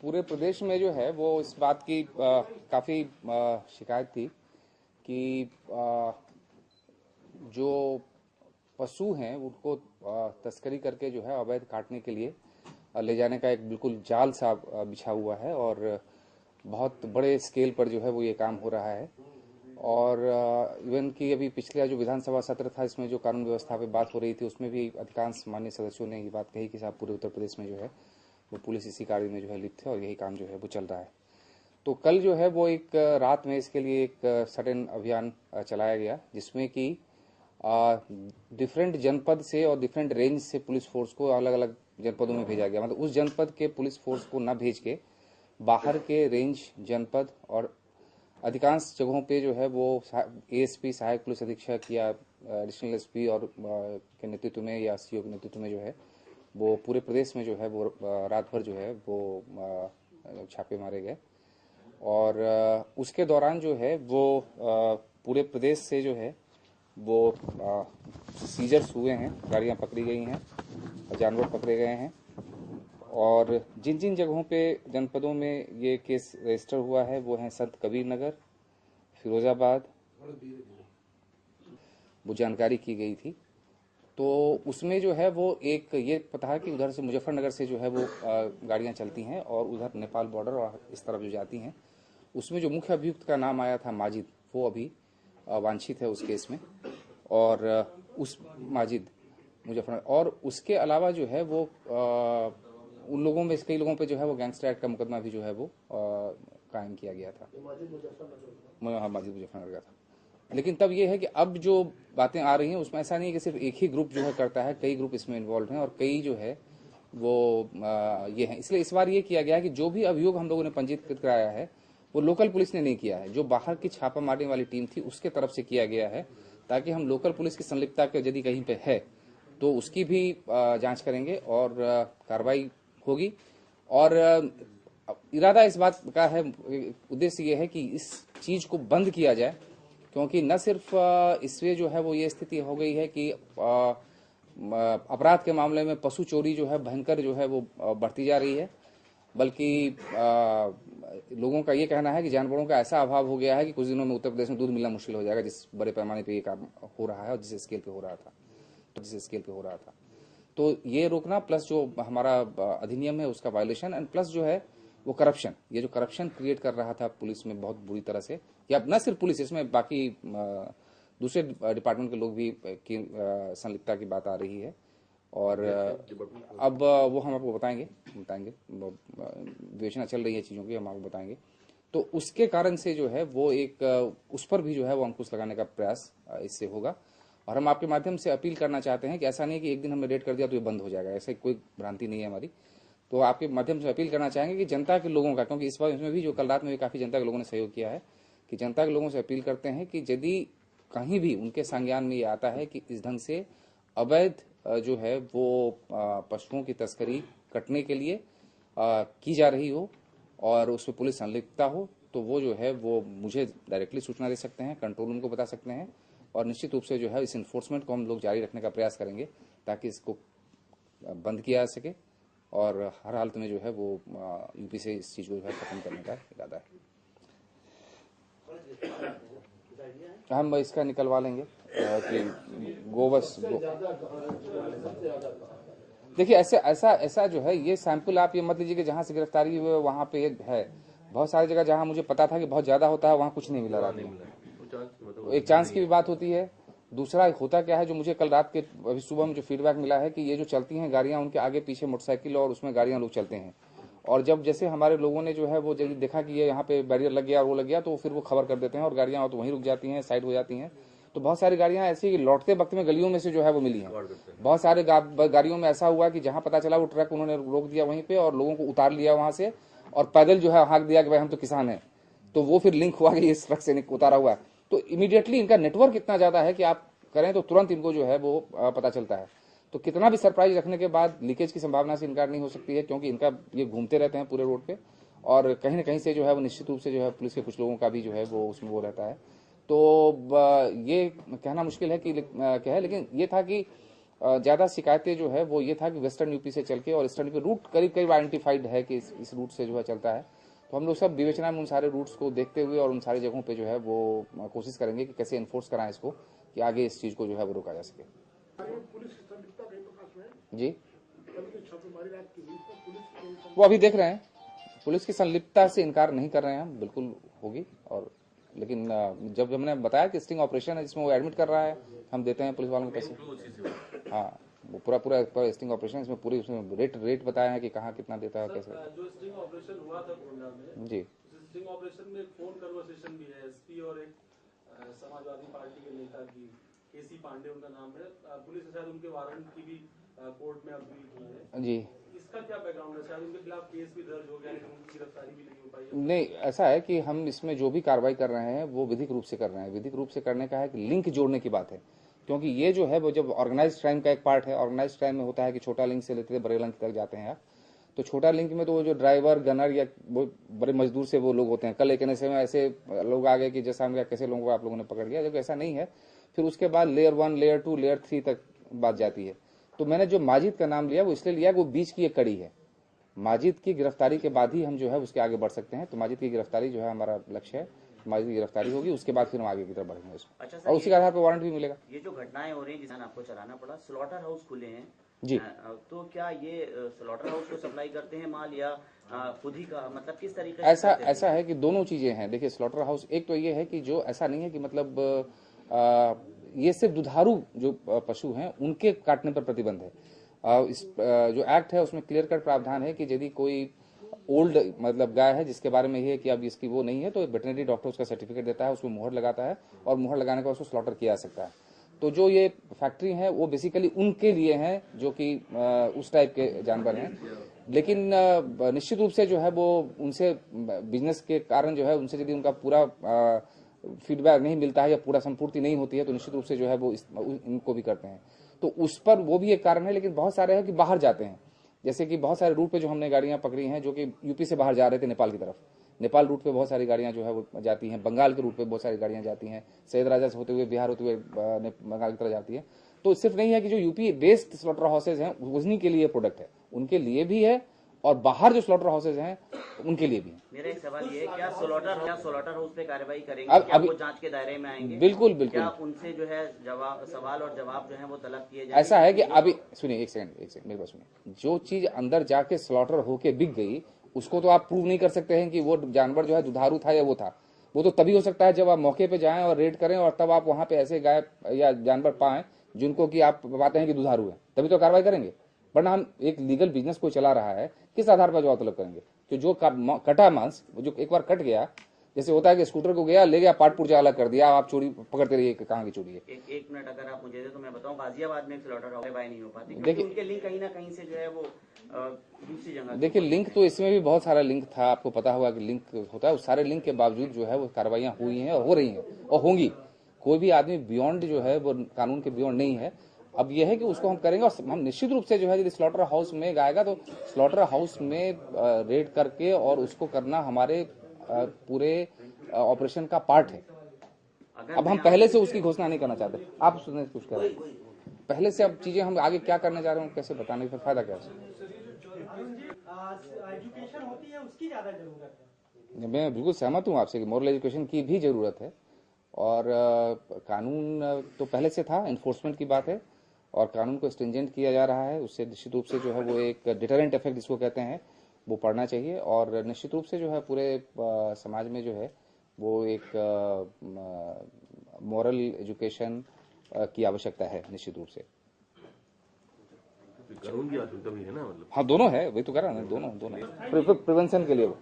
पूरे प्रदेश में जो है वो इस बात की काफ़ी शिकायत थी कि जो पशु हैं उनको तस्करी करके जो है अवैध काटने के लिए ले जाने का एक बिल्कुल जाल सा बिछा हुआ है और बहुत बड़े स्केल पर जो है वो ये काम हो रहा है। और इवन कि अभी पिछले जो विधानसभा सत्र था इसमें जो कानून व्यवस्था पे बात हो रही थी उसमें भी अधिकांश माननीय सदस्यों ने ये बात कही कि साहब पूरे उत्तर प्रदेश में जो है वो पुलिस इसी कार्य में जो है लिप्त है और यही काम जो है वो चल रहा है। तो कल जो है वो एक रात में इसके लिए एक सडन अभियान चलाया गया जिसमें कि डिफरेंट जनपद से और डिफरेंट रेंज से पुलिस फोर्स को अलग अलग जनपदों में भेजा गया। मतलब उस जनपद के पुलिस फोर्स को न भेज के बाहर के रेंज जनपद और अधिकांश जगहों पे जो है वो एएसपी सहायक पुलिस अधीक्षक या एडिशनल एसपी और के नेतृत्व में या सीओ के नेतृत्व में जो है वो पूरे प्रदेश में जो है वो रात भर जो है वो छापे मारे गए। और उसके दौरान जो है वो पूरे प्रदेश से जो है वो सीजर्स हुए हैं, गाड़ियां पकड़ी गई हैं, जानवर पकड़े गए हैं। और जिन जिन जगहों पे जनपदों में ये केस रजिस्टर हुआ है वो हैं संत कबीर नगर, फिरोजाबाद, वो जानकारी की गई थी। तो उसमें जो है वो एक ये पता है कि उधर से मुजफ्फरनगर से जो है वो गाड़ियां चलती हैं और उधर नेपाल बॉर्डर और इस तरफ जो जाती हैं। उसमें जो मुख्य अभियुक्त का नाम आया था माजिद, वो अभी वांछित है उस केस में। और उस माजिद मुजफ्फरनगर और उसके अलावा जो है वो उन लोगों में कई लोगों पे जो है वो गैंगस्टर एक्ट का मुकदमा भी जो है वो कायम किया गया था। माजिद मुजफ्फरनगर का था। लेकिन तब ये है कि अब जो बातें आ रही हैं उसमें ऐसा नहीं है कि सिर्फ एक ही ग्रुप जो है करता है, कई ग्रुप इसमें इन्वॉल्व हैं और कई जो है वो ये हैं। इसलिए इस बार ये किया गया है कि जो भी अभियोग हम लोगों ने पंजीकृत कराया है वो लोकल पुलिस ने नहीं किया है, जो बाहर की छापा मारने वाली टीम थी उसके तरफ से किया गया है, ताकि हम लोकल पुलिस की संलिप्तता यदि कहीं पे है तो उसकी भी जांच करेंगे और कार्रवाई होगी। और इरादा इस बात का है, उद्देश्य ये है कि इस चीज को बंद किया जाए, क्योंकि न सिर्फ इससे जो है वो ये स्थिति हो गई है कि अपराध के मामले में पशु चोरी जो है भयंकर जो है वो बढ़ती जा रही है, बल्कि लोगों का ये कहना है कि जानवरों का ऐसा अभाव हो गया है कि कुछ दिनों में उत्तर प्रदेश में दूध मिलना मुश्किल हो जाएगा, जिस बड़े पैमाने पे ये काम हो रहा है और जिस स्केल पे हो रहा था। तो ये रोकना प्लस जो हमारा अधिनियम है उसका वायलेशन एंड प्लस जो है वो करप्शन, ये जो करप्शन क्रिएट कर रहा था पुलिस में बहुत बुरी तरह से, या न सिर्फ पुलिस, इसमें बाकी दूसरे डिपार्टमेंट के लोग भी की संलिप्तता की बात आ रही है। और अब वो हम आपको बताएंगे विवेचना चल रही है चीज़ों की, हम आपको बताएंगे। तो उसके कारण से जो है वो एक उस पर भी जो है वो अंकुश लगाने का प्रयास इससे होगा। और हम आपके माध्यम से अपील करना चाहते हैं कि ऐसा नहीं कि एक दिन हमने रेड कर दिया तो ये बंद हो जाएगा, ऐसा कोई भ्रांति नहीं है हमारी। तो आपके माध्यम से अपील करना चाहेंगे कि जनता के लोगों का, क्योंकि इस बार इसमें भी जो कल रात में भी काफ़ी जनता के लोगों ने सहयोग किया है, कि जनता के लोगों से अपील करते हैं कि यदि कहीं भी उनके संज्ञान में ये आता है कि इस ढंग से अवैध जो है वो पशुओं की तस्करी कटने के लिए की जा रही हो और उसमें पुलिस संलिप्तता हो, तो वो जो है वो मुझे डायरेक्टली सूचना दे सकते हैं, कंट्रोल रूम को बता सकते हैं, और निश्चित रूप से जो है इस इन्फोर्समेंट को हम लोग जारी रखने का प्रयास करेंगे ताकि इसको बंद किया जा सके और हर हालत में जो है वो यूपी से इस चीज़ को जो है खत्म करने का इरादा है। हम इसका निकलवा लेंगे कि गोवश देखिए ऐसा जो है ये सैंपल आप ये मत लीजिए कि जहाँ से गिरफ्तारी हुई है वहाँ पे है। बहुत सारी जगह जहाँ मुझे पता था कि बहुत ज्यादा होता है वहाँ कुछ नहीं मिला रात में, एक चांस की भी बात होती है। दूसरा होता क्या है, जो मुझे कल रात के अभी सुबह में जो फीडबैक मिला है कि ये जो चलती हैं गाड़ियाँ उनके आगे पीछे मोटरसाइकिल और उसमें गाड़ियाँ लोग चलते हैं, और जब जैसे हमारे लोगों ने जो है वो जब देखा कि ये यहाँ पे बैरियर लग गया और वो लग गया तो फिर वो खबर कर देते हैं और गाड़ियाँ तो वहीं रुक जाती हैं, साइड हो जाती हैं। तो बहुत सारी गाड़ियाँ ऐसी लौटते वक्त में गलियों में से जो है वो मिली हैं। बहुत सारे गाड़ियों में ऐसा हुआ कि जहाँ पता चला वो ट्रक उन्होंने रोक दिया वहीं पे और लोगों को उतार लिया वहाँ से और पैदल जो है हाँक दिया कि भाई हम तो किसान हैं। तो वो फिर लिंक हुआ कि इस ट्रक से उतारा हुआ। तो इमीडिएटली इनका नेटवर्क इतना ज्यादा है कि आप करें तो तुरंत इनको जो है वो पता चलता है। तो कितना भी सरप्राइज रखने के बाद लीकेज की संभावना से इनकार नहीं हो सकती है, क्योंकि इनका ये घूमते रहते हैं पूरे रोड पे और कहीं ना कहीं से जो है वो निश्चित रूप से जो है पुलिस के कुछ लोगों का भी जो है वो उसमें वो रहता है। तो ये कहना मुश्किल है कि क्या है, लेकिन ये था कि ज्यादा शिकायतें जो है वो ये था कि वेस्टर्न यूपी से चल के और ईस्टर्न यूपी रूट करीब करीब आइडेंटिफाइड है कि इस रूट से जो है चलता है। तो हम लोग सब विवेचना में उन सारे रूट्स को देखते हुए और उन सारी जगहों पे जो है वो कोशिश करेंगे कि कैसे इन्फोर्स कराएं इसको कि आगे इस चीज को जो है वो रोका जा सके। जी वो अभी देख रहे हैं, पुलिस की संलिप्तता से इनकार नहीं कर रहे हैं हम, बिल्कुल होगी। और लेकिन जब हमने बताया कि स्टिंग ऑपरेशन है जिसमें वो एडमिट कर रहा है, हम देते हैं पुलिस वालों को पैसे। हाँ वो पूरा स्टिंग ऑपरेशन, इसमें पूरी उसमें रेट बताया है कि कहाँ कितना देता है कैसे। जो स्टिंग ऑपरेशन हुआ था गोंडा में, जी स्टिंग ऑपरेशन में एक फोन कन्वर्सेशन भी है एसपी और एक समाजवादी पार्टी के नेता की, केसी पांडे उनका नाम है। पुलिस शायद उनके वारंट की भी कोर्ट में अपील की है जी। इसका क्या बैकग्राउंड है? शायद उनके खिलाफ केस भी दर्ज हो गया लेकिन उनकी गिरफ्तारी भी नहीं हो पाई। नहीं, ऐसा है कि हम इसमें जो भी कार्रवाई कर रहे हैं वो विधिक रूप से कर रहे हैं। विधिक रूप से करने का है कि लिंक जोड़ने की बात है, क्योंकि ये जो है वो जब ऑर्गेनाइज क्राइम का एक पार्ट है। ऑर्गेनाइज क्राइम में होता है कि छोटा लिंक से लेते थे बड़े लिंक तक जाते हैं आप। तो छोटा लिंक में तो वो जो ड्राइवर गनर या वो बड़े मजदूर से वो लोग होते हैं। कल एक NSA में ऐसे लोग आ गए कि जैसा हम कैसे लोगों को आप लोगों ने पकड़ लिया, जब ऐसा नहीं है। फिर उसके बाद लेयर 1 लेयर 2 लेयर 3 तक बात जाती है। तो मैंने जो माजिद का नाम लिया वो इसलिए लिया कि वो बीच की एक कड़ी है। माजिद की गिरफ्तारी के बाद ही हम जो है उसके आगे बढ़ सकते हैं। तो माजिद की गिरफ्तारी जो है हमारा लक्ष्य है। माजिद की गिरफ्तारी होगी, उसके बाद फिर हम आगे की तरफ बढ़ेंगे इसको। अच्छा और उसी के आधार पर वारंट भी मिलेगा। ये जो घटनाएं हो रही हैं जिसमें आपको चलाना पड़ा, स्लॉटर हाउस खुले हैं जी, तो क्या ये स्लॉटर हाउस को सप्लाई करते हैं माल या खुद ही का, मतलब किस तरीके से ऐसा है कि दोनों चीजें हैं। देखिए स्लॉटर हाउस एक तो ये है कि जो ऐसा नहीं है कि मतलब ये सिर्फ दुधारू जो पशु हैं उनके काटने पर प्रतिबंध है। इस जो एक्ट है उसमें क्लियर कट प्रावधान है कि यदि कोई ओल्ड मतलब गाय है जिसके बारे में ये है कि अब इसकी वो नहीं है, तो वेटरनरी डॉक्टर उसका सर्टिफिकेट देता है, उसमें मुहर लगाता है और मुहर लगाने के बाद उसको स्लॉटर किया जा सकता है। तो जो ये फैक्ट्री है वो बेसिकली उनके लिए है जो कि उस टाइप के जानवर हैं। लेकिन निश्चित रूप से जो है वो उनसे बिजनेस के कारण जो है उनसे यदि उनका पूरा फीडबैक नहीं मिलता है या पूरा संपूर्ति नहीं होती है तो निश्चित रूप से जो है वो इनको भी करते हैं। तो उस पर वो भी एक कारण है। लेकिन बहुत सारे हैं कि बाहर जाते हैं, जैसे कि बहुत सारे रूट पे जो हमने गाड़ियां पकड़ी हैं जो कि यूपी से बाहर जा रहे थे नेपाल की तरफ। नेपाल रूट पे बहुत सारी गाड़ियां जो है वो जाती हैं। बंगाल के रूट पे बहुत सारी गाड़ियां जाती हैं। सैयद राजा से होते हुए बिहार होते हुए बंगाल की तरफ जाती है। तो सिर्फ नहीं है कि जो यूपी बेस्ड स्लॉटर हाउसेज हैं उन्हीं के लिए प्रोडक्ट है, उनके लिए भी है और बाहर जो स्लॉटर हाउसेज हैं उनके लिए भी है। मेरा एक सवाल ये है, क्या स्लॉटर हाउस पे कार्रवाई करेंगे? क्या वो जांच के दायरे में आएंगे? बिल्कुल बिल्कुल। क्या उनसे जो है सवाल और जवाब जो है वो तलब किए जाएंगे? ऐसा है कि अभी सुनिए, एक सेकंड मेरी बात सुनिए। जो चीज अंदर जाके स्लॉटर होके बिक गई उसको तो आप प्रूव नहीं कर सकते हैं कि वो जानवर जो है दुधारू था या वो था। वो तो तभी हो सकता है जब आप मौके पे जाएं और रेड करें और तब आप वहां पे ऐसे गाय या जानवर पाएं जिनको कि आप पाते हैं कि दुधारू है, तभी तो कार्रवाई करेंगे। वरना हम एक लीगल बिजनेस को चला रहा है, किस आधार पर जवाब तलब करेंगे? तो जो कटा मांस जो एक बार कट गया, जैसे होता है कि स्कूटर को गया ले गया पार्ट पुर्जा अलग कर दिया, आप चोरी पकड़ते रहिए कहाँ की चोरी है। एक मिनट अगर आप मुझे दे तो मैं बताऊं, गाजियाबाद में एक स्लॉटर हाउस नहीं हो पाती क्योंकि उनके लिंक कहीं ना कहीं से जो है वो दूसरी जगह। देखिए लिंक तो इसमें भी बहुत सारा लिंक था, आपको पता होगा कि लिंक होता है। उस सारे लिंक के बावजूद जो है वो कार्रवाइयां हुई हैं और हो रही हैं और होंगी। कोई भी आदमी बियॉन्ड जो है वो कानून के बियॉन्ड नहीं है। अब यह है कि उसको हम करेंगे और हम निश्चित रूप से जो है यदि स्लॉटर हाउस में गाएगा तो स्लॉटर हाउस में रेड करके और उसको करना हमारे पूरे ऑपरेशन का पार्ट है। अब हम पहले से उसकी घोषणा नहीं करना चाहते। आप उसने कुछ कर पहले से अब चीजें हम आगे क्या करने जा रहे हैं कैसे बताने का फायदा क्या है? एजुकेशन होती है उसकी ज्यादा जरूरत है। मैं बिल्कुल सहमत हूँ आपसे कि मॉरल एजुकेशन की भी जरूरत है। और कानून तो पहले से था, इन्फोर्समेंट की बात है और कानून को स्ट्रिंजेंट किया जा रहा है। उससे निश्चित रूप से जो है वो एक डिटरेंट इफेक्ट जिसको कहते हैं वो पड़ना चाहिए। और निश्चित रूप से जो है पूरे समाज में जो है वो एक मॉरल एजुकेशन की आवश्यकता है निश्चित रूप से। कानून की आवश्यकता भी है ना, मतलब हाँ दोनों है, वही तो कह रहा हूँ, दोनों प्रिवेंशन के लिए वो